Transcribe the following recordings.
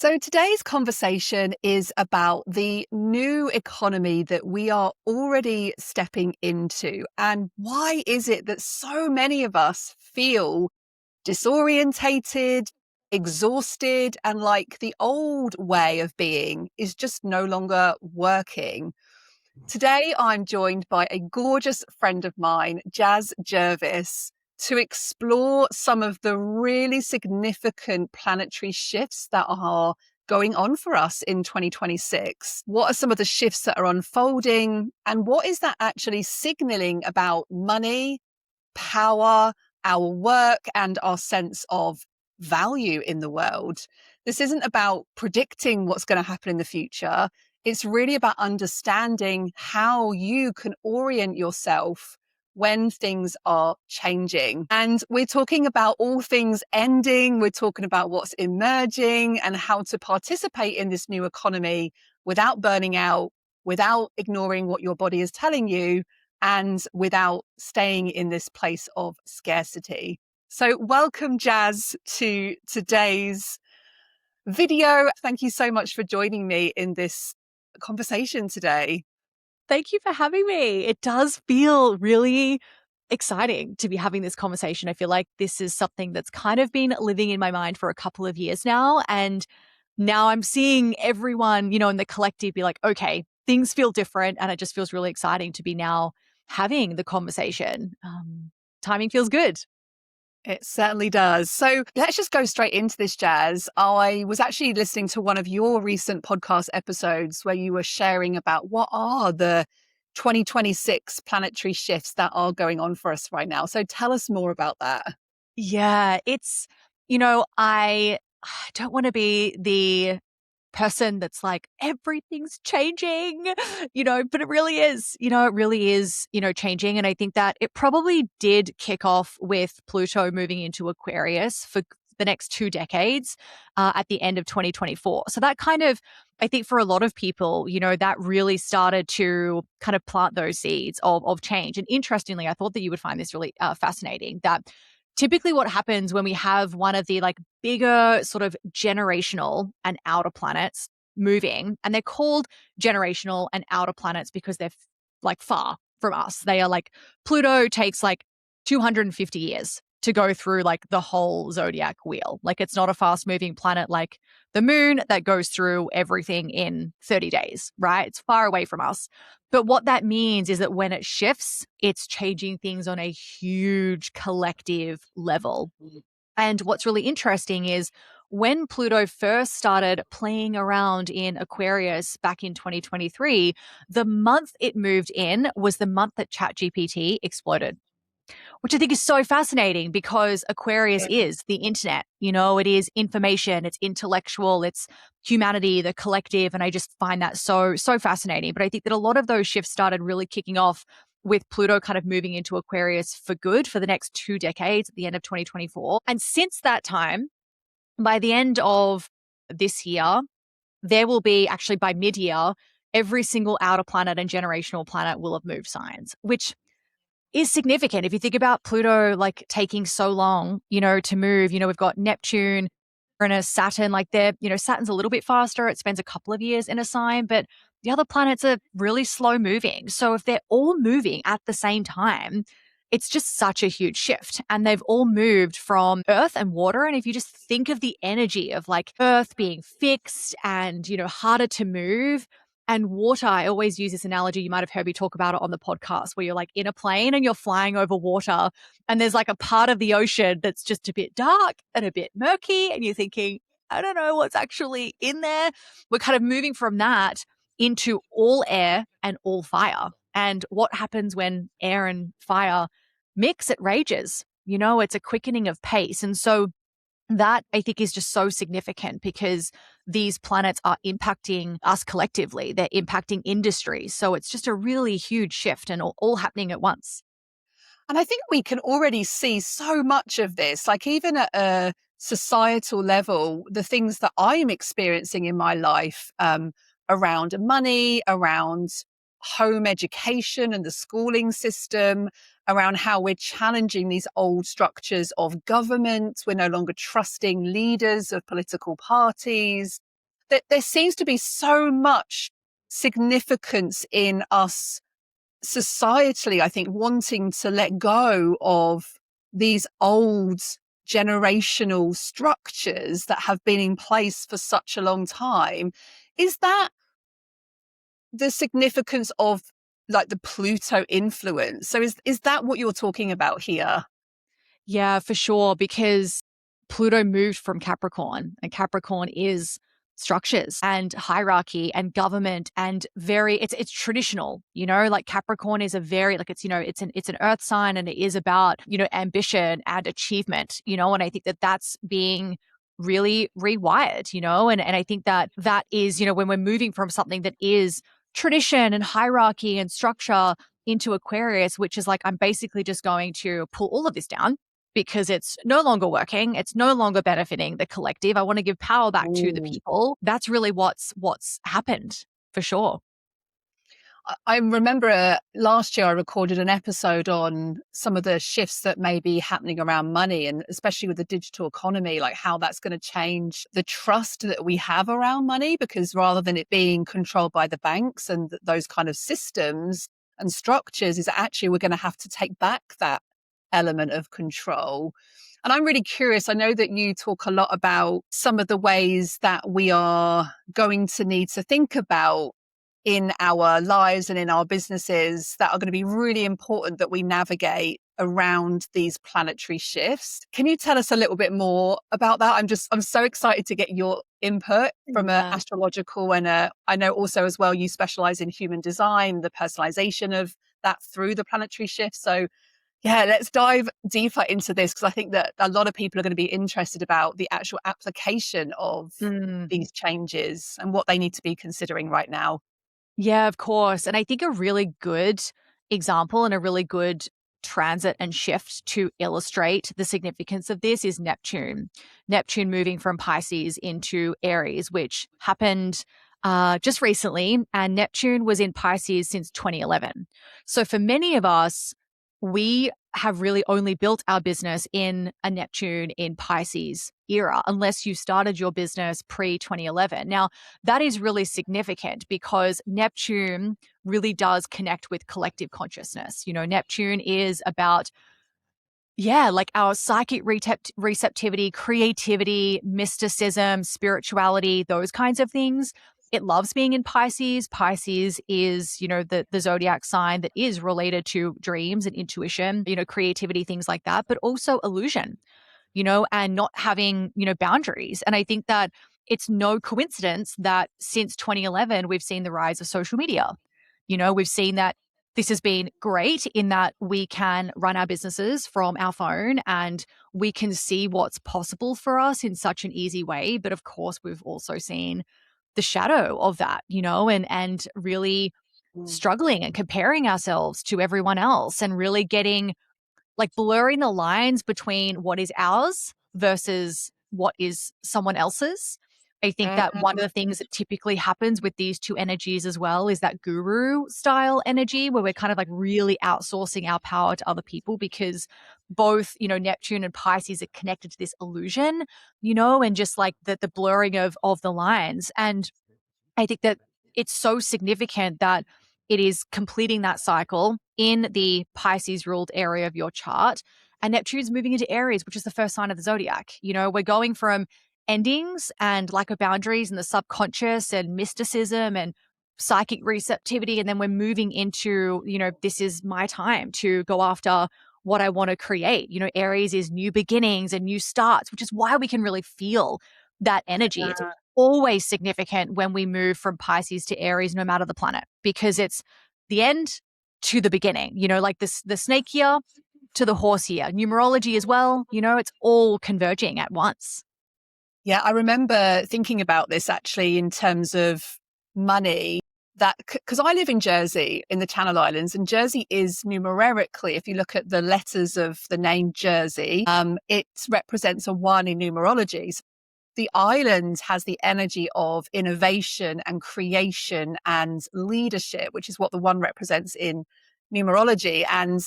So, today's conversation is about the new economy that we are already stepping into. And why is it that so many of us feel disorientated, exhausted, and like the old way of being is just no longer working? Today, I'm joined by a gorgeous friend of mine, Jazze Jervis, to explore some of the really significant planetary shifts that are going on for us in 2026. What are some of the shifts that are unfolding? And what is that actually signaling about money, power, our work, and our sense of value in the world? This isn't about predicting what's going to happen in the future. It's really about understanding how you can orient yourself when things are changing. And we're talking about all things ending. We're talking about what's emerging and how to participate in this new economy without burning out, without ignoring what your body is telling you, and without staying in this place of scarcity. So welcome, Jazze, to today's video. Thank you so much for joining me in this conversation today. Thank you for having me. It does feel really exciting to be having this conversation. I feel like this is something that's kind of been living in my mind for a couple of years now. And now I'm seeing everyone, in the collective be like, okay, things feel different. And it just feels really exciting to be now having the conversation. Timing feels good. It certainly does. So let's just go straight into this, Jazz. I was actually listening to one of your recent podcast episodes where you were sharing about what are the 2026 planetary shifts that are going on for us right now. So tell us more about that. Yeah, I don't want to be the person that's like, everything's changing, but it really is, changing. And I think that it probably did kick off with Pluto moving into Aquarius for the next 2 decades at the end of 2024. So that kind of, I think for a lot of people, that really started to kind of plant those seeds of change. And interestingly, I thought that you would find this really fascinating that typically what happens when we have one of the like bigger sort of generational and outer planets moving, and they're called generational and outer planets because they're like far from us. They are like Pluto takes like 250 years to go through like the whole zodiac wheel. Like it's not a fast moving planet like the moon that goes through everything in 30 days, right? It's far away from us. But what that means is that when it shifts, it's changing things on a huge collective level. And what's really interesting is when Pluto first started playing around in Aquarius back in 2023, the month it moved in was the month that ChatGPT exploded, which I think is so fascinating because Aquarius is the internet. It is information, it's intellectual, it's humanity, the collective. And I just find that so, so fascinating. But I think that a lot of those shifts started really kicking off with Pluto kind of moving into Aquarius for good for the next 2 decades at the end of 2024. And since that time, by the end of this year, there will be actually by mid year, every single outer planet and generational planet will have moved signs, which is significant. If you think about Pluto, like taking so long, to move, we've got Neptune, Uranus, Saturn, like Saturn's a little bit faster. It spends a couple of years in a sign, but the other planets are really slow moving. So if they're all moving at the same time, it's just such a huge shift. And they've all moved from earth and water. And if you just think of the energy of like earth being fixed and, harder to move, and water, I always use this analogy. You might have heard me talk about it on the podcast where you're like in a plane and you're flying over water and there's like a part of the ocean that's just a bit dark and a bit murky. And you're thinking, I don't know what's actually in there. We're kind of moving from that into all air and all fire. And what happens when air and fire mix? It rages. It's a quickening of pace. And so that I think is just so significant because these planets are impacting us collectively. They're impacting industry. So it's just a really huge shift and all happening at once. And I think we can already see so much of this, like even at a societal level, the things that I'm experiencing in my life around money, around home education and the schooling system, around how we're challenging these old structures of government. We're no longer trusting leaders of political parties. there seems to be so much significance in us societally, I think, wanting to let go of these old generational structures that have been in place for such a long time. Is that the significance of like the Pluto influence? So is that what you're talking about here? Yeah, for sure. Because Pluto moved from Capricorn, and Capricorn is structures and hierarchy and government and it's traditional, like Capricorn is a very like it's an earth sign, and it is about, ambition and achievement, and I think that that's being really rewired, and I think that that is, when we're moving from something that is tradition and hierarchy and structure into Aquarius, which is like, I'm basically just going to pull all of this down because it's no longer working. It's no longer benefiting the collective. I want to give power back to the Ooh. people. That's really what's happened for sure. I remember last year I recorded an episode on some of the shifts that may be happening around money, and especially with the digital economy, like how that's going to change the trust that we have around money, because rather than it being controlled by the banks and those kind of systems and structures, is actually we're going to have to take back that element of control. And I'm really curious. I know that you talk a lot about some of the ways that we are going to need to think about in our lives and in our businesses that are going to be really important that we navigate around these planetary shifts. Can you tell us a little bit more about that? I'm so excited to get your input from an Yeah. astrological and I know also as well you specialize in human design, the personalization of that through the planetary shifts. So yeah, let's dive deeper into this because I think that a lot of people are going to be interested about the actual application of Mm. these changes and what they need to be considering right now. Yeah, of course. And I think a really good example and a really good transit and shift to illustrate the significance of this is Neptune. Neptune moving from Pisces into Aries, which happened just recently. And Neptune was in Pisces since 2011. So for many of us, we have really only built our business in a Neptune in Pisces era, unless you started your business pre 2011. Now, that is really significant because Neptune really does connect with collective consciousness. Neptune is about, yeah, like our psychic receptivity, creativity, mysticism, spirituality, those kinds of things. It loves being in Pisces. Pisces is, the zodiac sign that is related to dreams and intuition, creativity, things like that, but also illusion, and not having, boundaries. And I think that it's no coincidence that since 2011, we've seen the rise of social media. We've seen that this has been great in that we can run our businesses from our phone and we can see what's possible for us in such an easy way. But of course, we've also seen the shadow of that, and really Mm. struggling and comparing ourselves to everyone else and really getting like blurring the lines between what is ours versus what is someone else's. I think that one of the things that typically happens with these two energies as well is that guru style energy where we're kind of like really outsourcing our power to other people because both, Neptune and Pisces are connected to this illusion, and just like the blurring of the lines. And I think that it's so significant that it is completing that cycle in the Pisces ruled area of your chart. And Neptune's moving into Aries, which is the first sign of the zodiac. We're going from endings and lack of boundaries and the subconscious and mysticism and psychic receptivity. And then we're moving into, this is my time to go after what I want to create. Aries is new beginnings and new starts, which is why we can really feel that energy. It's always significant when we move from Pisces to Aries, no matter the planet, because it's the end to the beginning, like this, the snake year to the horse year, numerology as well, it's all converging at once. Yeah, I remember thinking about this actually in terms of money. That because I live in Jersey in the Channel Islands, and Jersey is numerically, if you look at the letters of the name Jersey, it represents a one in numerology. So the island has the energy of innovation and creation and leadership, which is what the one represents in numerology. And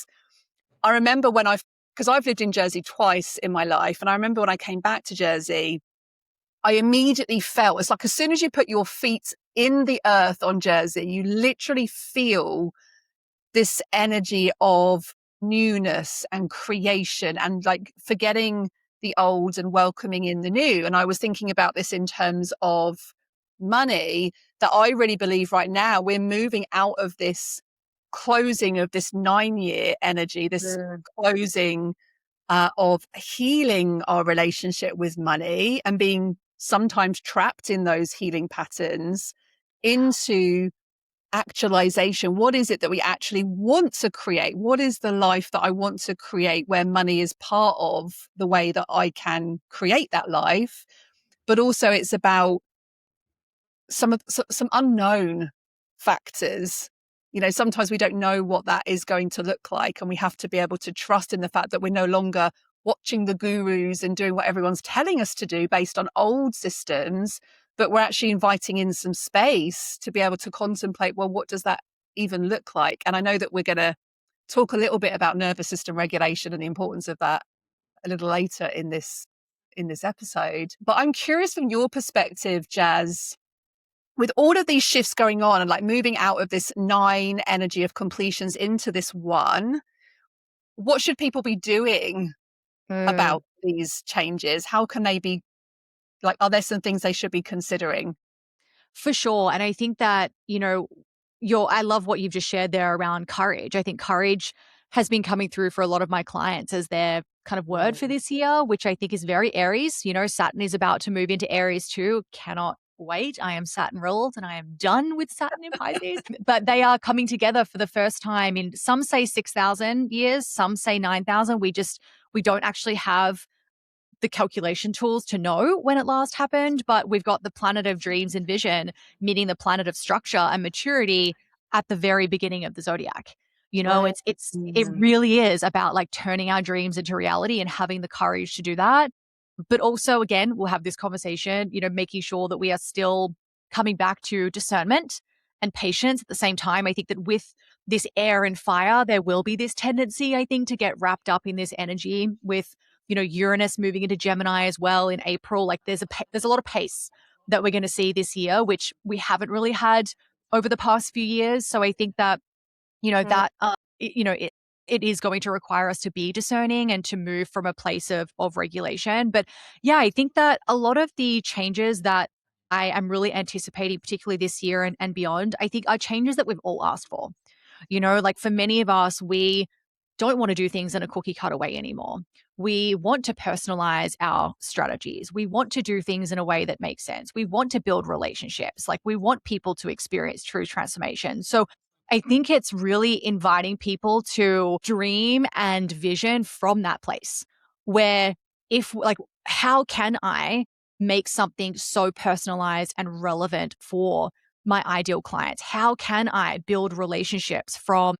I remember because I've lived in Jersey twice in my life, and I remember when I came back to Jersey, I immediately felt, it's like as soon as you put your feet in the earth on Jersey, you literally feel this energy of newness and creation and like forgetting the old and welcoming in the new. And I was thinking about this in terms of money, that I really believe right now we're moving out of this closing of this 9-year energy, this closing of healing our relationship with money and being sometimes trapped in those healing patterns into actualization. What is it that we actually want to create? What is the life that I want to create where money is part of the way that I can create that life? But also it's about some unknown factors. You know, sometimes we don't know what that is going to look like, and we have to be able to trust in the fact that we're no longer watching the gurus and doing what everyone's telling us to do based on old systems, but we're actually inviting in some space to be able to contemplate, well, what does that even look like? And I know that we're going to talk a little bit about nervous system regulation and the importance of that a little later in this episode. But I'm curious from your perspective, Jazz, with all of these shifts going on and like moving out of this 9 energy of completions into this 1, what should people be doing about these changes? How can they be like, are there some things they should be considering? For sure. And I think that, I love what you've just shared there around courage. I think courage has been coming through for a lot of my clients as their kind of word for this year, which I think is very Aries. Saturn is about to move into Aries too. Cannot wait. I am Saturn ruled and I am done with Saturn in Pisces. But they are coming together for the first time in, some say 6,000 years, some say 9,000. We don't actually have the calculation tools to know when it last happened, but we've got the planet of dreams and vision meeting the planet of structure and maturity at the very beginning of the zodiac. It really is about like turning our dreams into reality and having the courage to do that. But also, again, we'll have this conversation, making sure that we are still coming back to discernment and patience at the same time. I think that with this air and fire, there will be this tendency, I think, to get wrapped up in this energy with Uranus moving into Gemini as well in April. Like there's a lot of pace that we're going to see this year, which we haven't really had over the past few years. So I think that, it is going to require us to be discerning and to move from a place of regulation. But yeah, I think that a lot of the changes that I am really anticipating, particularly this year and beyond, I think are changes that we've all asked for. Like for many of us, we don't want to do things in a cookie cutter way anymore. We want to personalize our strategies. We want to do things in a way that makes sense. We want to build relationships. Like we want people to experience true transformation. So I think it's really inviting people to dream and vision from that place where how can I make something so personalized and relevant for my ideal clients? How can I build relationships from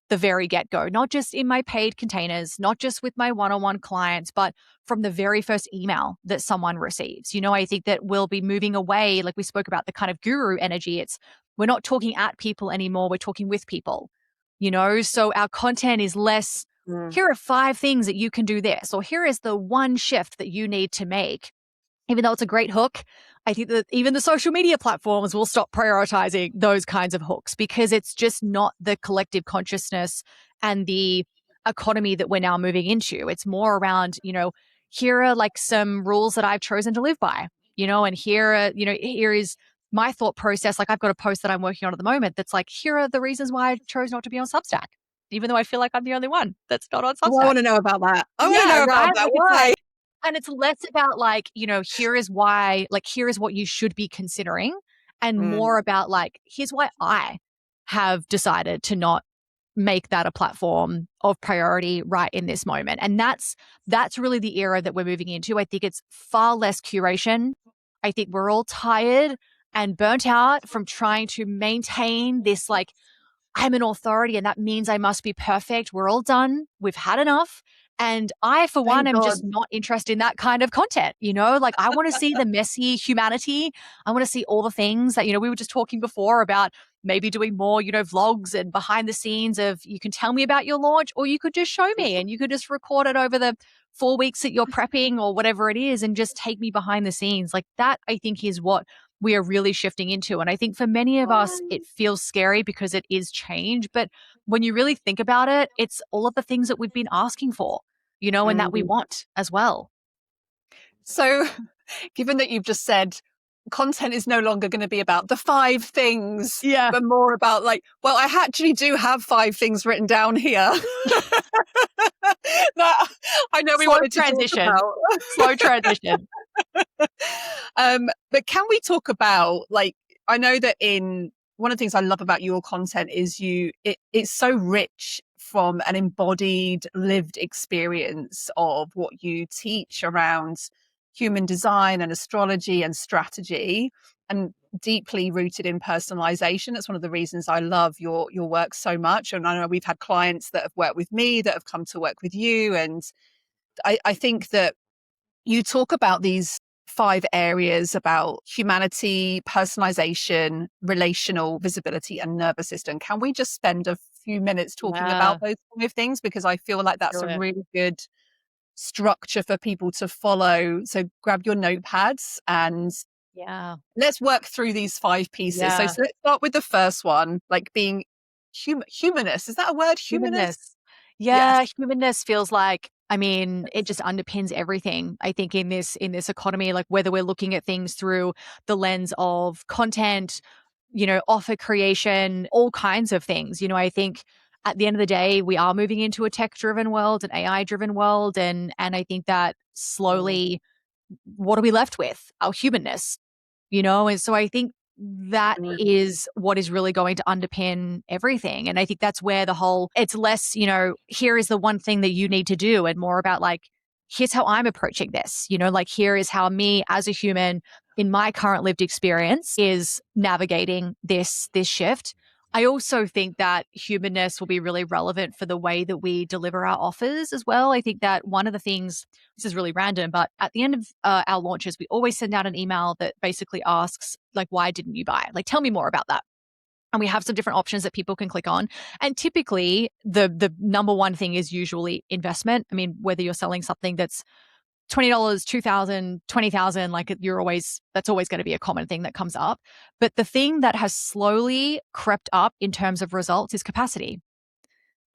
the very get-go, not just in my paid containers, not just with my one-on-one clients, but from the very first email that someone receives? I think that we'll be moving away, like we spoke about the kind of guru energy. We're not talking at people anymore, we're talking with people, so our content is less, here are 5 things that you can do this, or here is the one shift that you need to make. Even though it's a great hook, I think that even the social media platforms will stop prioritizing those kinds of hooks because it's just not the collective consciousness and the economy that we're now moving into. It's more around, here are like some rules that I've chosen to live by, and here is my thought process. Like I've got a post that I'm working on at the moment that's like, here are the reasons why I chose not to be on Substack, even though I feel like I'm the only one that's not on Substack. Oh, I want to know about that. I want to know about that. Why? And it's less about like, here is why, like, here is what you should be considering, and more about like, here's why I have decided to not make that a platform of priority right in this moment. And that's really the era that we're moving into. I think it's far less curation. I think we're all tired and burnt out from trying to maintain this, like, I'm an authority and that means I must be perfect. We're all done. We've had enough. And I, for one, Thank am God. just not interested in that kind of content, you know? Like, I want to see the messy humanity. I want to see all the things that, you know, we were just talking before about maybe doing more, you know, vlogs and behind the scenes of you can tell me about your launch, or you could just show me and you could just record it over the 4 weeks that you're prepping or whatever it is and just take me behind the scenes. Like, that, I think, is what we are really shifting into. And I think for many of us, it feels scary because it is change. But when you really think about it, it's all of the things that we've been asking for, you know, and that we Mm. want as well. So, given that you've just said content is no longer going to be about the 5 things, Yeah. but more about like, well, I actually do have 5 things written down here that I know we Slow wanted to talk transition. about. Slow transition. But can we talk about like, I know that in one of the things I love about your content is it's so rich from an embodied lived experience of what you teach around human design and astrology and strategy, and deeply rooted in personalization. That's one of the reasons I love your work so much. And I know we've had clients that have worked with me that have come to work with you. And I think that you talk about these 5 areas about humanity, personalization, relational, visibility, and nervous system. Can we just spend a few minutes talking about Yeah. those 5 things? Because I feel like that's Do a it. really good structure for people to follow. So grab your notepads and Yeah. let's work through these 5 pieces. So, Yeah. so let's start with the first one, like being humanist. Is that a word? Humanist? Humanness. Yes. Yeah, humanness feels like, I mean, it just underpins everything. I think in this economy, like whether we're looking at things through the lens of content, you know, offer creation, all kinds of things. You know, I think at the end of the day, we are moving into a tech-driven world, an AI-driven world, and I think that Mm, slowly, what are we left with? Our humanness, you know? And so I think that mm, is what is really going to underpin everything. And I think that's where the whole, it's less, you know, here is the one thing that you need to do, and more about like, here's how I'm approaching this, you know, like here is how me as a human in my current lived experience is navigating this shift. I also think that humanness will be really relevant for the way that we deliver our offers as well. I think that one of the things, this is really random, but at the end of our launches, we always send out an email that basically asks, like, why didn't you buy? Like, tell me more about that. And we have some different options that people can click on. And typically, the number one thing is usually investment. I mean, whether you're selling something that's $20, 2,000, 20,000, like you're always, that's always going to be a common thing that comes up. But the thing that has slowly crept up in terms of results is capacity.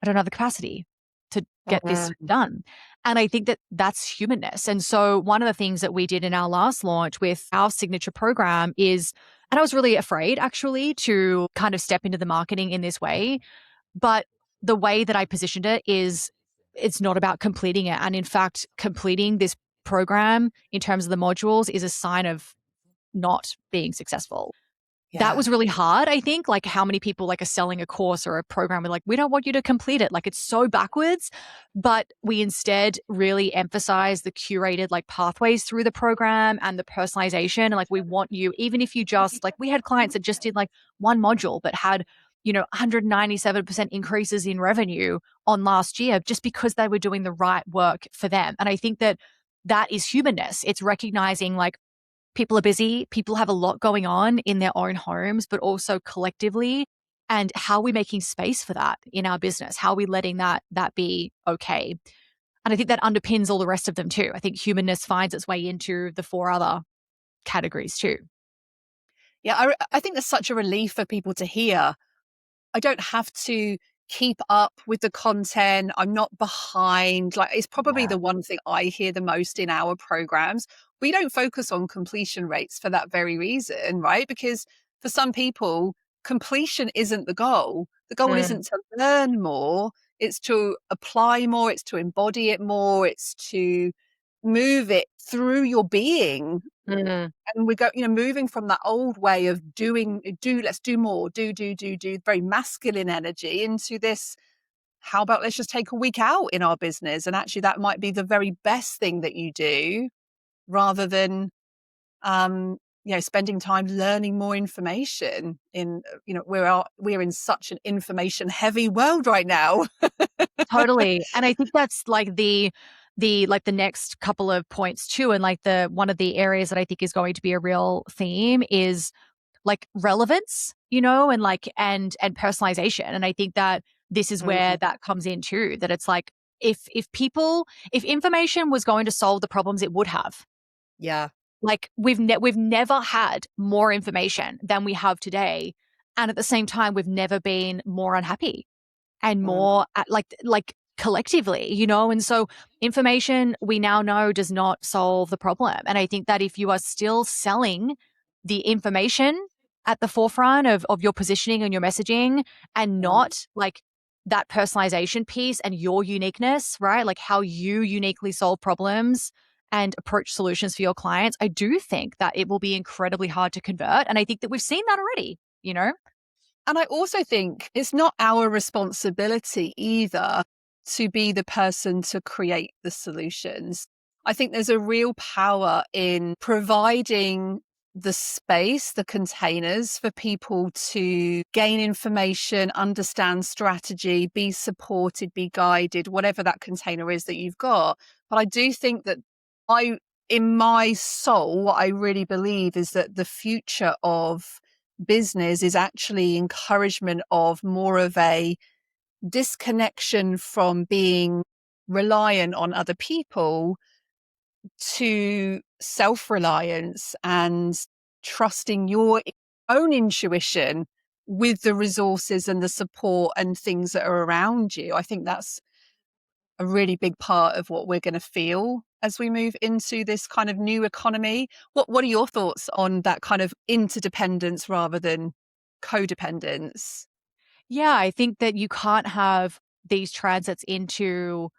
I don't have the capacity to get this mm, done. And I think that that's humanness. And so one of the things that we did in our last launch with our signature program is, and I was really afraid actually to kind of step into the marketing in this way, but the way that I positioned it is it's not about completing it. And in fact, completing this program in terms of the modules is a sign of not being successful. That yeah. was really hard, I think, like how many people like are selling a course or a program and like, we don't want you to complete it. Like it's so backwards, but we instead really emphasize the curated like pathways through the program and the personalization. And like, we want you, even if you just like, we had clients that just did like one module, but had, you know, 197% increases in revenue on last year just because they were doing the right work for them. And I think that that is humanness. It's recognizing like, people are busy, people have a lot going on in their own homes, but also collectively. And how are we making space for that in our business? How are we letting that be okay? And I think that underpins all the rest of them too. I think humanness finds its way into the 4 other categories too. Yeah, I think there's such a relief for people to hear. I don't have to keep up with the content. I'm not behind. Like, it's probably Yeah. the one thing I hear the most in our programs. We don't focus on completion rates for that very reason, right? Because for some people, completion isn't the goal. The goal Mm, isn't to learn more, it's to apply more, it's to embody it more, it's to move it through your being. mm, And we go, moving from that old way of let's do more, do, very masculine energy into this, how about let's just take a week out in our business? And actually, that might be the very best thing that you do rather than spending time learning more information in, we're in such an information heavy world right now. Totally. And I think that's like the next couple of points too. And like the one of the areas that I think is going to be a real theme is like relevance, and like and personalization. And I think that this is where Mm, that comes in too, that it's like if information was going to solve the problems, it would have. yeah. Like we've never had more information than we have today. And at the same time, we've never been more unhappy and Mm, more like collectively, and so information we now know does not solve the problem. And I think that if you are still selling the information at the forefront of your positioning and your messaging, and mm. not like that personalization piece and your uniqueness, right? Like how you uniquely solve problems and approach solutions for your clients, I do think that it will be incredibly hard to convert. And I think that we've seen that already. And I also think it's not our responsibility either to be the person to create the solutions. I think there's a real power in providing the space, the containers for people to gain information, understand strategy, be supported, be guided, whatever that container is that you've got. But I do think that in my soul, what I really believe is that the future of business is actually encouragement of more of a disconnection from being reliant on other people to self-reliance and trusting your own intuition with the resources and the support and things that are around you. I think that's a really big part of what we're going to feel as we move into this kind of new economy. What are your thoughts on that kind of interdependence rather than codependence? Yeah, I think that you can't have these transits into,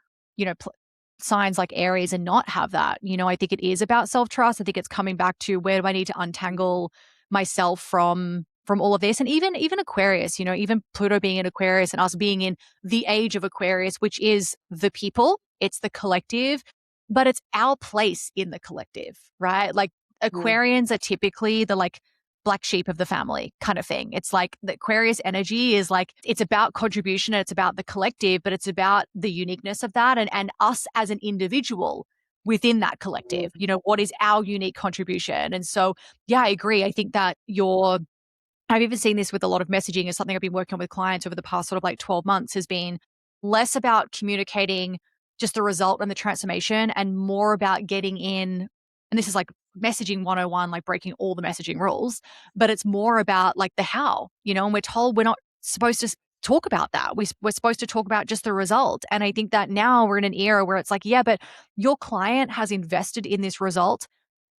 signs like Aries and not have that. I think it is about self-trust. I think it's coming back to where do I need to untangle myself from all of this. And even Aquarius, even Pluto being in Aquarius and us being in the age of Aquarius, which is the people, it's the collective, but it's our place in the collective, right? Like Mm, Aquarians are typically the like black sheep of the family kind of thing. It's like the Aquarius energy is like, it's about contribution and it's about the collective, but it's about the uniqueness of that and us as an individual within that mm, collective. What is our unique contribution? And so, yeah, I agree. I think that I've even seen this with a lot of messaging is something I've been working on with clients over the past sort of like 12 months has been less about communicating just the result and the transformation and more about getting in. And this is like messaging 101, like breaking all the messaging rules, but it's more about like the how, and we're told we're not supposed to talk about that. We're supposed to talk about just the result. And I think that now we're in an era where it's like, yeah, but your client has invested in this result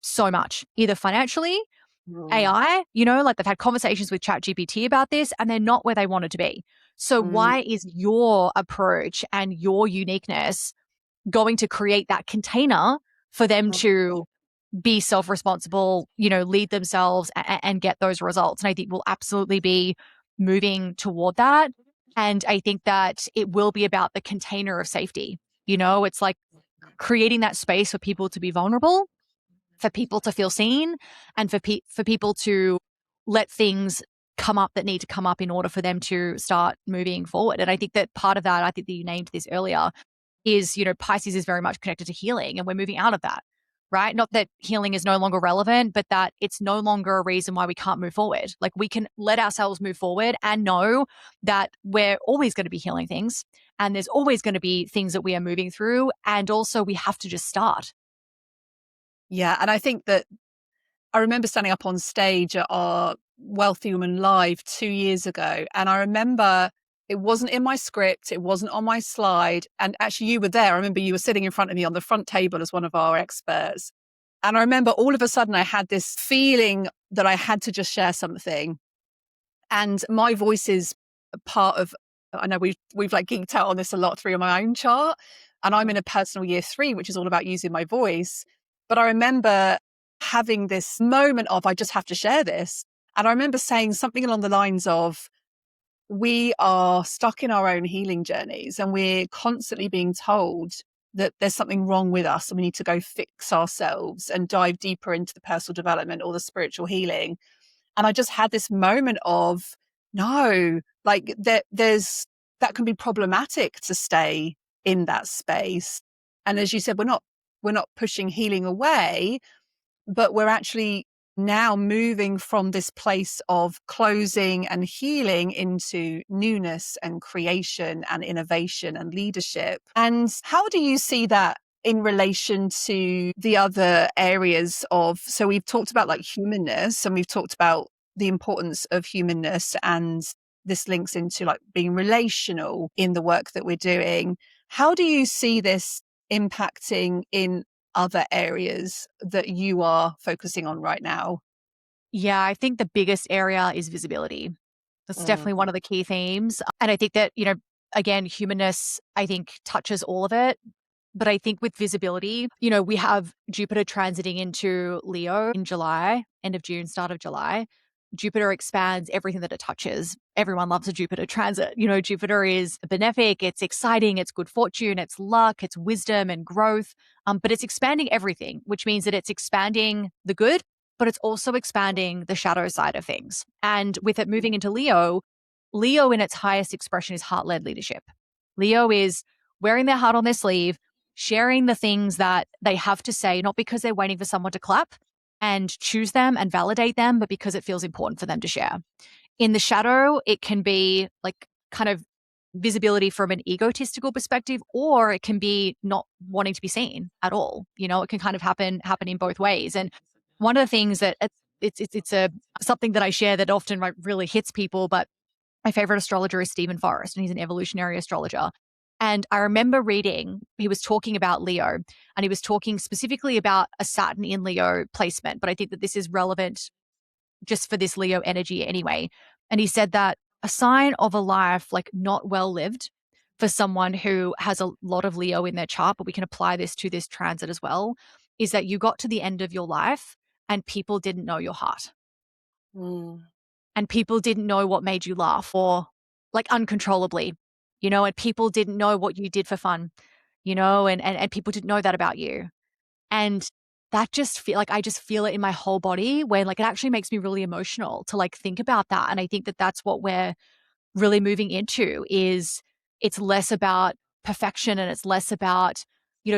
so much, either financially mm, AI, like they've had conversations with ChatGPT about this and they're not where they wanted to be. So mm, why is your approach and your uniqueness going to create that container for them mm. to be self-responsible, lead themselves and get those results? And I think we'll absolutely be moving toward that. And I think that it will be about the container of safety. It's like creating that space for people to be vulnerable, for people to feel seen, and for people to let things come up that need to come up in order for them to start moving forward. And I think that part of that, I think that you named this earlier, is, Pisces is very much connected to healing, and we're moving out of that, right? Not that healing is no longer relevant, but that it's no longer a reason why we can't move forward. Like we can let ourselves move forward and know that we're always going to be healing things, and there's always going to be things that we are moving through. And also we have to just start. Yeah. And I think that I remember standing up on stage at our Wealthy Woman Live 2 years ago. And I remember it wasn't in my script, it wasn't on my slide. And actually, you were there. I remember you were sitting in front of me on the front table as one of our experts. And I remember all of a sudden I had this feeling that I had to just share something. And my voice is a part of, I know we've like geeked out on this a lot through my own chart. And I'm in a personal year 3, which is all about using my voice. But I remember having this moment of, I just have to share this. And I remember saying something along the lines of, we are stuck in our own healing journeys and we're constantly being told that there's something wrong with us and we need to go fix ourselves and dive deeper into the personal development or the spiritual healing. And I just had this moment of, no, like there's that can be problematic to stay in that space. And as you said, we're not pushing healing away, but we're actually now moving from this place of closing and healing into newness and creation and innovation and leadership. And how do you see that in relation to the other areas of, so we've talked about like humanness, and we've talked about the importance of humanness, and this links into like being relational in the work that we're doing. How do you see this impacting in other areas that you are focusing on right now? Yeah, I think the biggest area is visibility. That's Mm. definitely one of the key themes. And I think that, again, humanness, I think, touches all of it. But I think with visibility, we have Jupiter transiting into Leo in July, end of June, start of July. Jupiter expands everything that it touches. Everyone loves a Jupiter transit. Jupiter is benefic, it's exciting, it's good fortune, it's luck, it's wisdom and growth. But it's expanding everything, which means that it's expanding the good, but it's also expanding the shadow side of things. And with it moving into Leo, Leo in its highest expression is heart led leadership. Leo is wearing their heart on their sleeve, sharing the things that they have to say, not because they're waiting for someone to clap and choose them and validate them, but because it feels important for them to share. In the shadow, it can be like kind of visibility from an egotistical perspective, or it can be not wanting to be seen at all. It can kind of happen in both ways. And one of the things that it's a something that I share that often like really hits people, but my favorite astrologer is Stephen Forrest, and he's an evolutionary astrologer. And I remember reading, he was talking about Leo, and he was talking specifically about a Saturn in Leo placement. But I think that this is relevant just for this Leo energy anyway. And he said that a sign of a life like not well lived for someone who has a lot of Leo in their chart, but we can apply this to this transit as well, is that you got to the end of your life and people didn't know your heart. Mm. And people didn't know what made you laugh or like uncontrollably, and people didn't know what you did for fun, and people didn't know that about you. And that just feel like I just feel it in my whole body when like it actually makes me really emotional to like think about that. And I think that that's what we're really moving into is it's less about perfection and it's less about,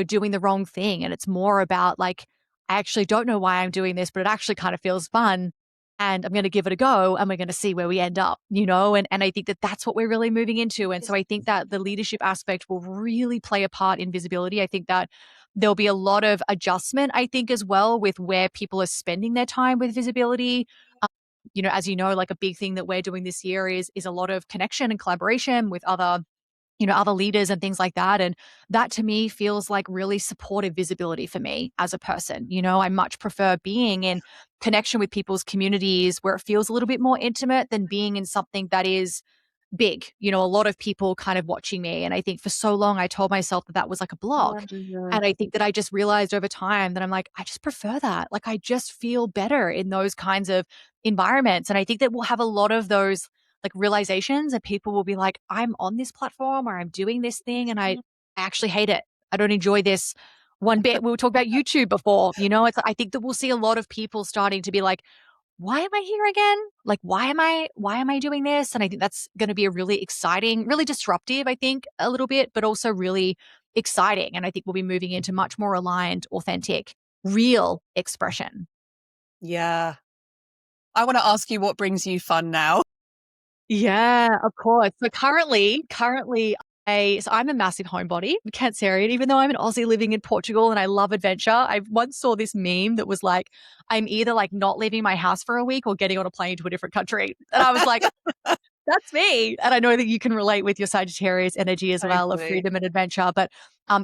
doing the wrong thing. And it's more about like, I actually don't know why I'm doing this, but it actually kind of feels fun. And I'm going to give it a go and we're going to see where we end up, and I think that that's what we're really moving into. And so I think that the leadership aspect will really play a part in visibility. I think that there'll be a lot of adjustment, I think, as well with where people are spending their time with visibility. As you know, like a big thing that we're doing this year is a lot of connection and collaboration with other leaders and things like that. And that to me feels like really supportive visibility for me as a person. I much prefer being in connection with people's communities where it feels a little bit more intimate than being in something that is big, a lot of people kind of watching me. And I think for so long, I told myself that that was like a block. Yeah. And I think that I just realized over time that I'm like, I just prefer that. Like, I just feel better in those kinds of environments. And I think that we'll have a lot of those like realizations and people will be like, I'm on this platform or I'm doing this thing and I actually hate it. I don't enjoy this one bit. We were talking about YouTube before, I think that we'll see a lot of people starting to be like, why am I here again? Like, why am I doing this? And I think that's going to be a really exciting, really disruptive, I think, a little bit, but also really exciting. And I think we'll be moving into much more aligned, authentic, real expression. Yeah. I want to ask you what brings you fun now. Yeah, of course. So currently I'm a massive homebody, Cancerian, even though I'm an Aussie living in Portugal and I love adventure. I once saw this meme that was like, I'm either like not leaving my house for a week or getting on a plane to a different country. And I was like, that's me. And I know that you can relate with your Sagittarius energy as well of Totally. freedom and adventure. But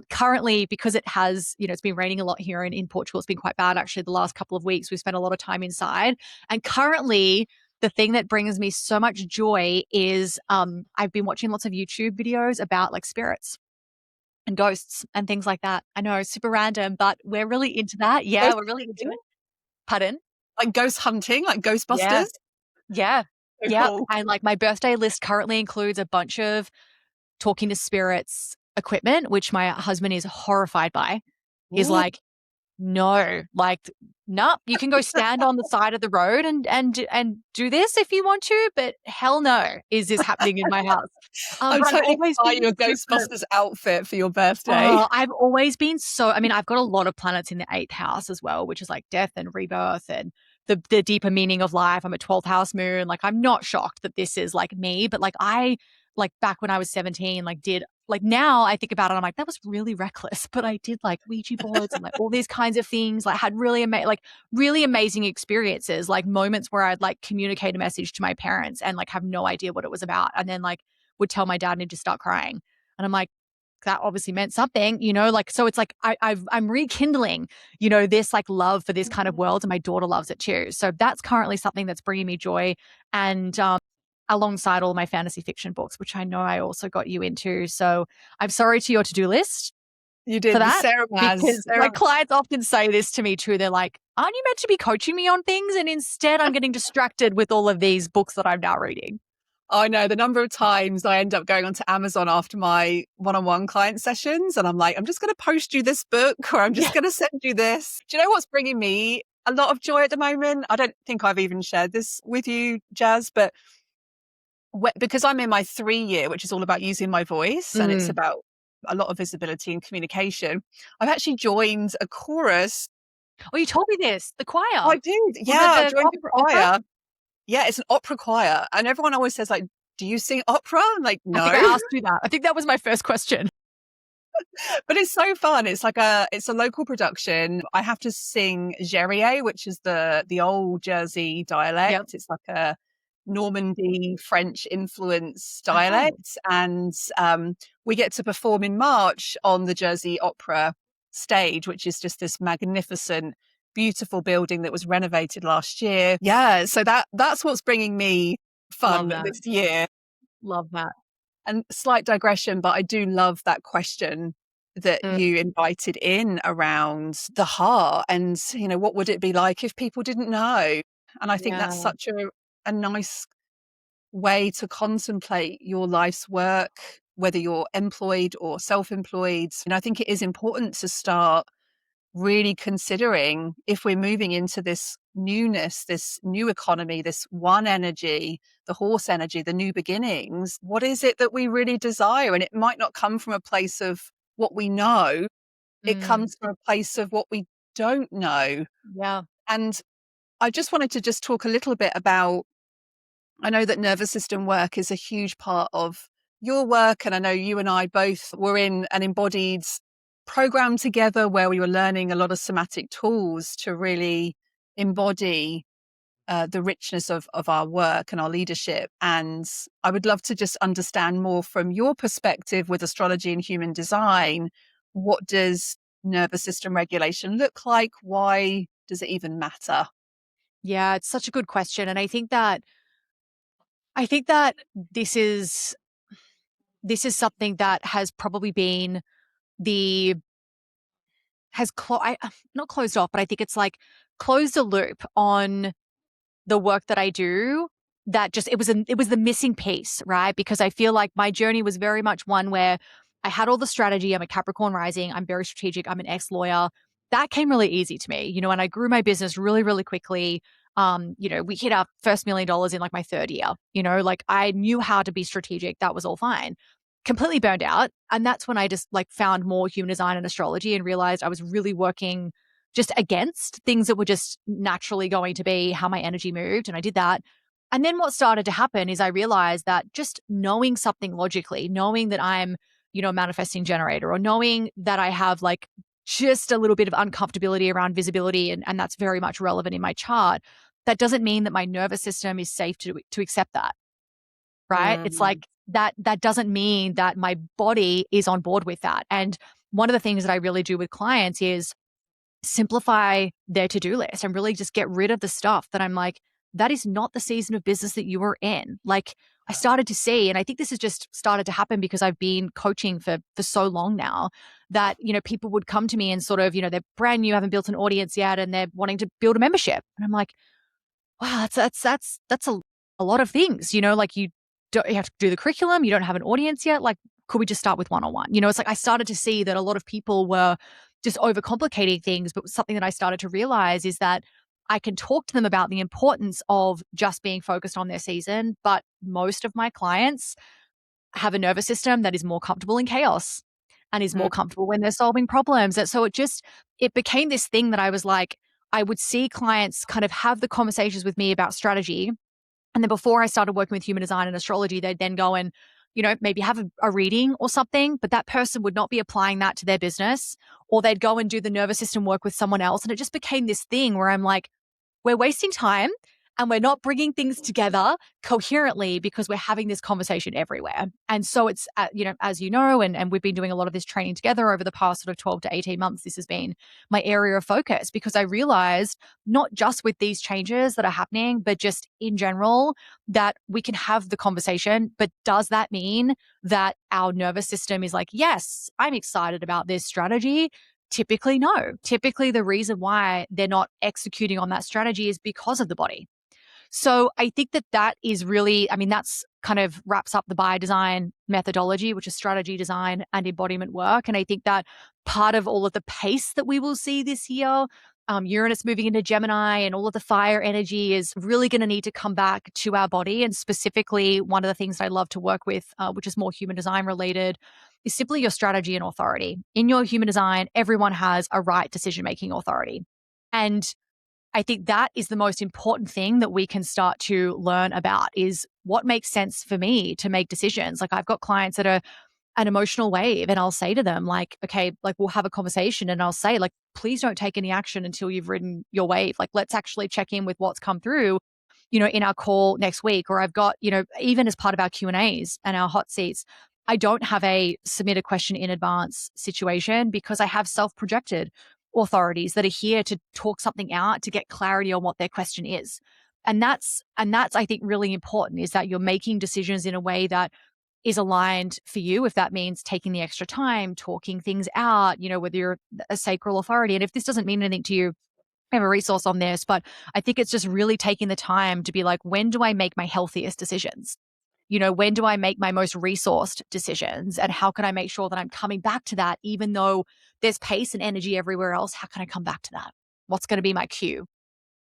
currently, because it has, it's been raining a lot here in Portugal, it's been quite bad actually the last couple of weeks. We've spent a lot of time inside. And currently, the thing that brings me so much joy is I've been watching lots of YouTube videos about like spirits and ghosts and things like that. I know, super random, but we're really into that. Yeah, Ghost we're really into hunting? it. Pardon? Like ghost hunting, like Yeah. Ghostbusters? Yeah. So Yep. cool. And like my birthday list currently includes a bunch of talking to spirits, equipment, which my husband is horrified by. He's Ooh. like, no, like, nope, you can go stand on the side of the road and do this if you want to, but hell no, is this happening in my house? I'm But I've totally always gonna buy been you a super. Ghostbusters outfit for your birthday. Oh, I've always been so. I mean, I've got a lot of planets in the eighth house as well, which is like death and rebirth and the deeper meaning of life. I'm a 12th house moon. Like, I'm not shocked that this is like me, but like like back when I was 17, like did like now I think about it, I'm like, that was really reckless. But I did like Ouija boards and like all these kinds of things, like had really amazing experiences, like moments where I'd like communicate a message to my parents and like have no idea what it was about. And then like would tell my dad and he'd just start crying. And I'm like, that obviously meant something, like, so it's like I'm rekindling, this like love for this kind of world, and my daughter loves it too. So that's currently something that's bringing me joy. And alongside all my fantasy fiction books, which I know I also got you into. So I'm sorry to your to-do list You for did the that, Sarah Maz. because my clients often say this to me too. They're like, aren't you meant to be coaching me on things? And instead I'm getting distracted with all of these books that I'm now reading. I know the number of times I end up going onto Amazon after my one-on-one client sessions, and I'm like, I'm just going to post you this book, or I'm just going to send you this. Do you know what's bringing me a lot of joy at the moment? I don't think I've even shared this with you, Jazz, but because I'm in my 3 year, which is all about using my voice, and it's about a lot of visibility and communication, I've actually joined a chorus. Oh, you told me this, the choir. I did. Was Yeah, it I the joined the opera? choir. Yeah, it's an opera choir. And everyone always says, like, do you sing opera? I'm like, I think no. I asked you that. I think that was my first question. But it's so fun. It's a local production. I have to sing Jerrier, which is the old Jersey Yep. dialect. It's like a Normandy French influence Oh, dialect. And we get to perform in March on the Jersey Opera stage, which is just this magnificent, beautiful building that was renovated last year. Yeah, so that's what's bringing me love fun that. this year. Love that. And slight digression, but I do love that question that Mm, you invited in around the heart and, what would it be like if people didn't know? And I think that's yeah. such a nice way to contemplate your life's work, whether you're employed or self-employed. And I think it is important to start really considering, if we're moving into this newness, this new economy, this one energy, the horse energy, the new beginnings, what is it that we really desire? And it might not come from a place of what we know, it Mm, comes from a place of what we don't know. yeah. And I just wanted to just talk a little bit about, I know that nervous system work is a huge part of your work. And I know you and I both were in an embodied program together where we were learning a lot of somatic tools to really embody the richness of our work and our leadership. And I would love to just understand more from your perspective with astrology and human design. What does nervous system regulation look like? Why does it even matter? Yeah, it's such a good question. And I think that this is something that has probably been the has not closed off, but I think it's like closed a loop on the work that I do. That just it was the missing piece, right? Because I feel like my journey was very much one where I had all the strategy. I'm a Capricorn rising. I'm very strategic. I'm an ex-lawyer. That came really easy to me, and I grew my business really, really quickly. We hit our first $1 million in like my third year. Like I knew how to be strategic. That was all fine. Completely burned out. And that's when I just like found more human design and astrology and realized I was really working just against things that were just naturally going to be how my energy moved. And I did that. And then what started to happen is I realized that just knowing something logically, knowing that I'm, a manifesting generator, or knowing that I have like just a little bit of uncomfortability around visibility, and that's very much relevant in my chart, that doesn't mean that my nervous system is safe to accept that. Right. It's Mm. like that doesn't mean that my body is on board with that. And one of the things that I really do with clients is simplify their to-do list and really just get rid of the stuff that I'm like, that is not the season of business that you are in. Like I started to see, and I think this has just started to happen because I've been coaching for so long now, that, people would come to me and sort of, they're brand new, haven't built an audience yet, and they're wanting to build a membership. And I'm like, wow, that's a lot of things, like you have to do the curriculum, you don't have an audience yet. Like, could we just start with one-on-one? You know, it's like I started to see that a lot of people were just overcomplicating things. But something that I started to realize is that I can talk to them about the importance of just being focused on their season. But most of my clients have a nervous system that is more comfortable in chaos and is more Mm. comfortable when they're solving problems. And so it became this thing that I was like, I would see clients kind of have the conversations with me about strategy. And then before I started working with human design and astrology, they'd then go and, you know, maybe have a reading or something, but that person would not be applying that to their business, or they'd go and do the nervous system work with someone else. And it just became this thing where I'm like, we're wasting time and we're not bringing things together coherently because we're having this conversation everywhere. And so it's, you know, as you know, and we've been doing a lot of this training together over the past sort of 12 to 18 months. This has been my area of focus because I realized not just with these changes that are happening, but just in general, that we can have the conversation. But does that mean that our nervous system is like, yes, I'm excited about this strategy? Typically, no. Typically, the reason why they're not executing on that strategy is because of the body. So I think that that is really, I mean, that's kind of wraps up the by design methodology, which is strategy, design, and embodiment work. And I think that part of all of the pace that we will see this year, Uranus moving into Gemini and all of the fire energy is really going to need to come back to our body. And specifically, one of the things that I love to work with, which is more human design related, is simply your strategy and authority. In your human design, everyone has a right decision making authority. And I think that is the most important thing that we can start to learn about is what makes sense for me to make decisions. Like I've got clients that are an emotional wave and I'll say to them like, okay, like we'll have a conversation and I'll say like, please don't take any action until you've ridden your wave. Like let's actually check in with what's come through, you know, in our call next week. Or I've got, you know, even as part of our Q&As and our hot seats, I don't have a submit a question in advance situation because I have self-projected authorities that are here to talk something out to get clarity on what their question is. And that's I think really important is that you're making decisions in a way that is aligned for you. If that means taking the extra time, talking things out, you know, whether you're a sacral authority. And if this doesn't mean anything to you, I have a resource on this, but I think it's just really taking the time to be like, when do I make my healthiest decisions? You know, when do I make my most resourced decisions? And how can I make sure that I'm coming back to that, even though there's pace and energy everywhere else? How can I come back to that? What's going to be my cue?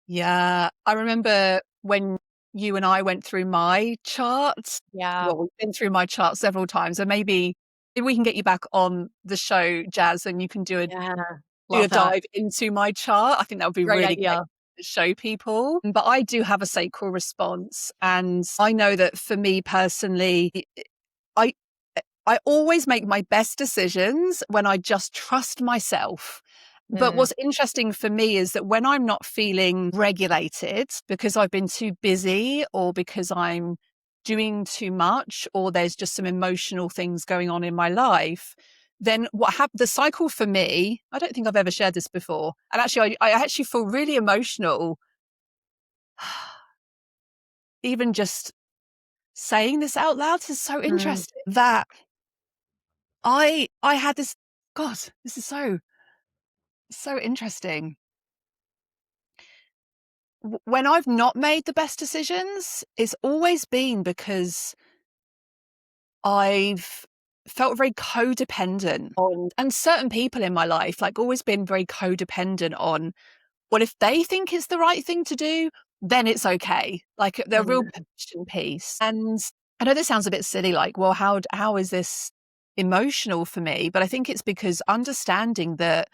Yeah, I remember when you and I went through my charts. Yeah. Well, we've been through my chart several times, and maybe if we can get you back on the show, Jazz, and you can Yeah. do a Love that. dive into my chart. I think that would be Great really great idea. to show people. But I do have a sacral response, and I know that for me personally, I I always make my best decisions when I just trust myself. But Mm, what's interesting for me is that when I'm not feeling regulated because I've been too busy or because I'm doing too much or there's just some emotional things going on in my life, then the cycle for me, I don't think I've ever shared this before. And actually, I actually feel really emotional, even just saying this out loud is so mm, interesting that I had this, God, this is so interesting. When I've not made the best decisions, it's always been because I've felt very codependent on, and certain people in my life, like always been very codependent on, well, if they think it's the right thing to do, then it's okay. Like they're real mm, permission piece. And I know this sounds a bit silly, like, well, how is this emotional for me? But I think it's because understanding that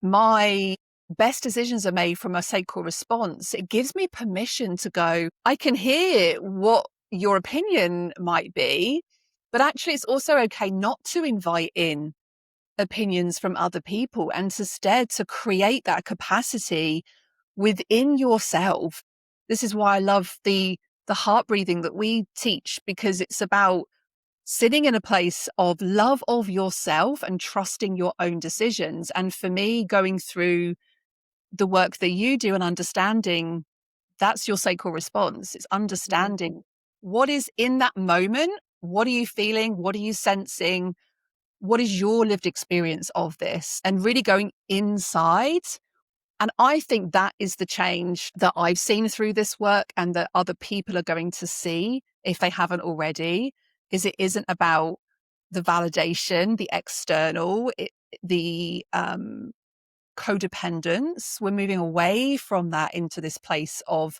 my best decisions are made from a sacral response, it gives me permission to go, I can hear what your opinion might be, but actually it's also okay not to invite in opinions from other people and instead to create that capacity within yourself. This is why I love the heart breathing that we teach, because it's about sitting in a place of love of yourself and trusting your own decisions. And for me, going through the work that you do and understanding that's your sacral response, it's mm, understanding what is in that moment. What are you feeling? What are you sensing? What is your lived experience of this? And really going inside. And I think that is the change that I've seen through this work and that other people are going to see if they haven't already, is it isn't about the validation, the external, the codependence. We're moving away from that into this place of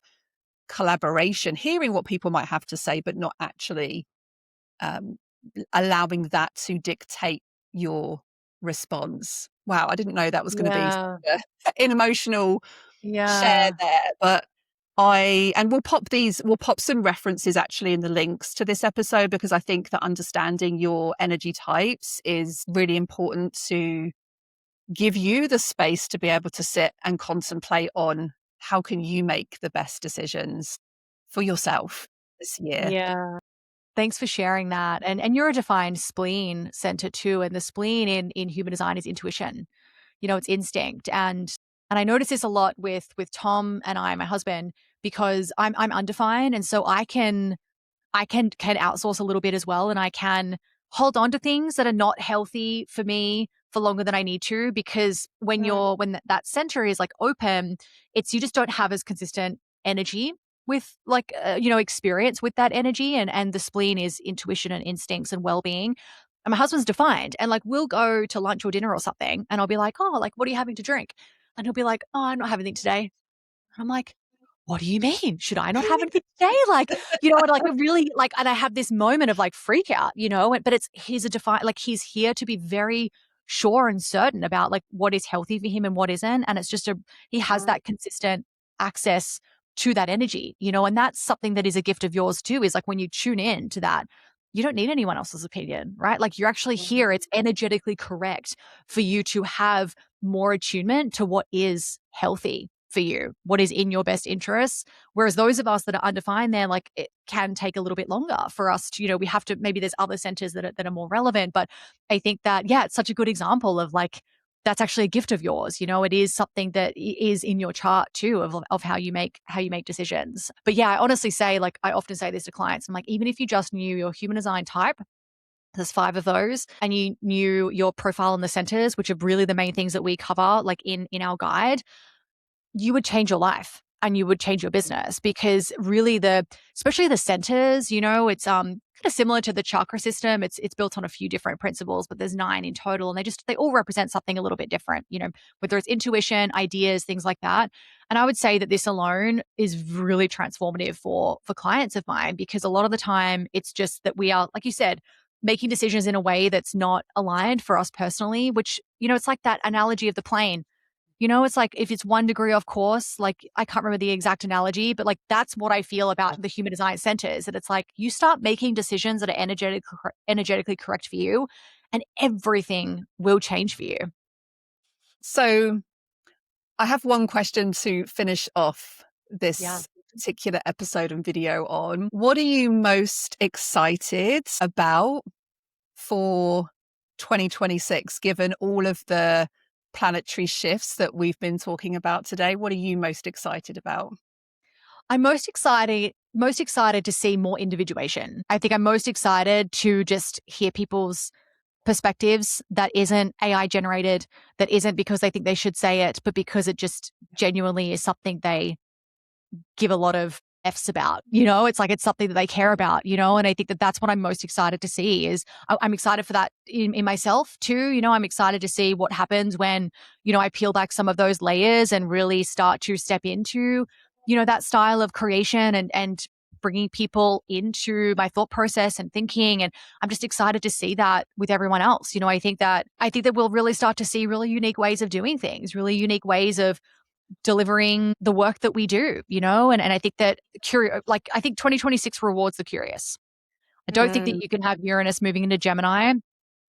collaboration, hearing what people might have to say, but not actually um, allowing that to dictate your response. Wow, I didn't know that was going to be Yeah. an emotional share Yeah. there, but and we'll pop some references actually in the links to this episode, because I think that understanding your energy types is really important to give you the space to be able to sit and contemplate on how can you make the best decisions for yourself this year. Yeah. Thanks for sharing that. And you're a defined spleen center too. And the spleen in human design is intuition. It's instinct. And I notice this a lot with Tom and I, my husband, because I'm undefined. And so I can outsource a little bit as well, and I can hold on to things that are not healthy for me for longer than I need to, because when that center is like open, it's you just don't have as consistent energy with like experience with that energy, and the spleen is intuition and instincts and well-being. And my husband's defined, and like we'll go to lunch or dinner or something, and I'll be like, "Oh, like what are you having to drink?" And he'll be like, "Oh, I'm not having anything today." And I'm like, what do you mean? Should I not have anything today? Like, and like, it really like, and I have this moment of like freak out, but he's a defined, like, he's here to be very sure and certain about like what is healthy for him and what isn't. And it's just he has that consistent access to that energy, and that's something that is a gift of yours too, is like when you tune in to that, you don't need anyone else's opinion, right? Like you're actually here. It's energetically correct for you to have more attunement to what is healthy for you, what is in your best interests. Whereas those of us that are undefined, they're like, it can take a little bit longer for us to, we have to, maybe there's other centers that are more relevant. But I think that, yeah, it's such a good example of like, that's actually a gift of yours. It is something that is in your chart too, of how you make decisions. But yeah, I honestly say, like, I often say this to clients, I'm like, even if you just knew your human design type, there's 5 of those, and you knew your profile and the centers, which are really the main things that we cover, like in our guide, you would change your life and you would change your business, because really especially the centers, it's kind of similar to the chakra system. It's built on a few different principles, but there's 9 in total, and they all represent something a little bit different, whether it's intuition, ideas, things like that. And I would say that this alone is really transformative for clients of mine, because a lot of the time it's just that we are, like you said, making decisions in a way that's not aligned for us personally, which, it's like that analogy of the plane. It's like if it's 1 degree off course, like I can't remember the exact analogy, but like that's what I feel about the human design centers. That it's like you start making decisions that are energetically correct for you, and everything will change for you. So I have one question to finish off Yeah. this particular episode and video on. What are you most excited about for 2026, given all of the planetary shifts that we've been talking about today? What are you most excited about? I'm most excited to see more individuation. I think I'm most excited to just hear people's perspectives that isn't AI generated, that isn't because they think they should say it, but because it just genuinely is something they give a lot of F's about, it's like, it's something that they care about, and I think that that's what I'm most excited to see is I'm excited for that in myself too. I'm excited to see what happens when, I peel back some of those layers and really start to step into, that style of creation and bringing people into my thought process and thinking. And I'm just excited to see that with everyone else. I think that we'll really start to see really unique ways of doing things, really unique ways of delivering the work that we do, and I think that I think 2026 rewards the curious. I don't think that Mm, you can have Uranus moving into Gemini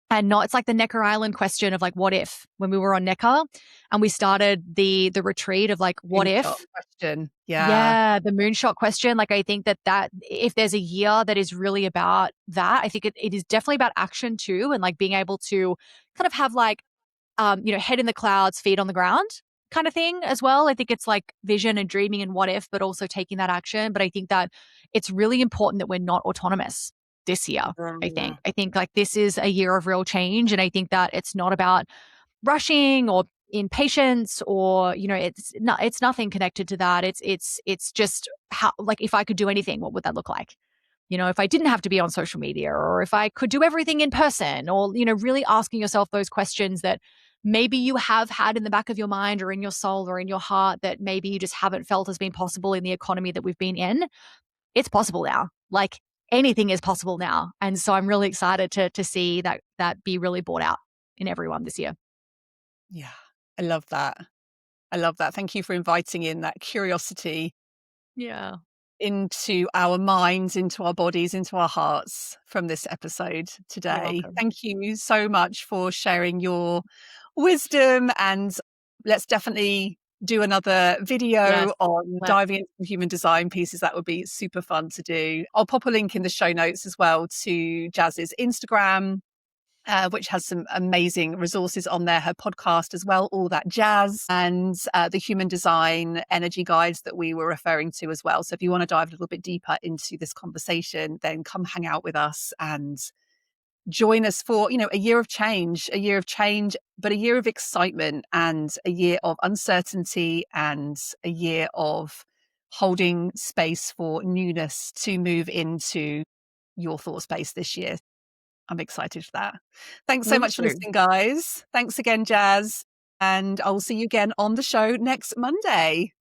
and not, it's like the Necker Island question of like, what if, when we were on Necker and we started the retreat of like, what moonshot if? question. Yeah. Yeah, the moonshot question. Like, I think that if there's a year that is really about that, I think it is definitely about action too. And like being able to kind of have like, head in the clouds, feet on the ground kind of thing as well. I think it's like vision and dreaming and what if, but also taking that action. But I think that it's really important that we're not autonomous this year. Mm. I think like this is a year of real change. And I think that it's not about rushing or impatience or, it's nothing connected to that. It's just how, like, if I could do anything, what would that look like? if I didn't have to be on social media, or if I could do everything in person, or, really asking yourself those questions that maybe you have had in the back of your mind or in your soul or in your heart that maybe you just haven't felt has been possible in the economy that we've been in. It's possible now. Like, anything is possible now. And so I'm really excited to see that be really brought out in everyone this year. Yeah, I love that. I love that. Thank you for inviting in that curiosity Yeah. into our minds, into our bodies, into our hearts from this episode You're today. welcome. Thank you so much for sharing your wisdom, and let's definitely do another Yes. video on Let's. diving into the human design pieces. That would be super fun to do. I'll pop a link in the show notes as well to Jazze's Instagram, which has some amazing resources on there, her podcast as well, all that jazz, and the human design energy guides that we were referring to as well. So if you want to dive a little bit deeper into this conversation, then come hang out with us and join us for, a year of change, but a year of excitement, and a year of uncertainty, and a year of holding space for newness to move into your thought space this year. I'm excited for that. Thanks so Me much for too. listening, guys. Thanks again, Jazz. And I'll see you again on the show next Monday.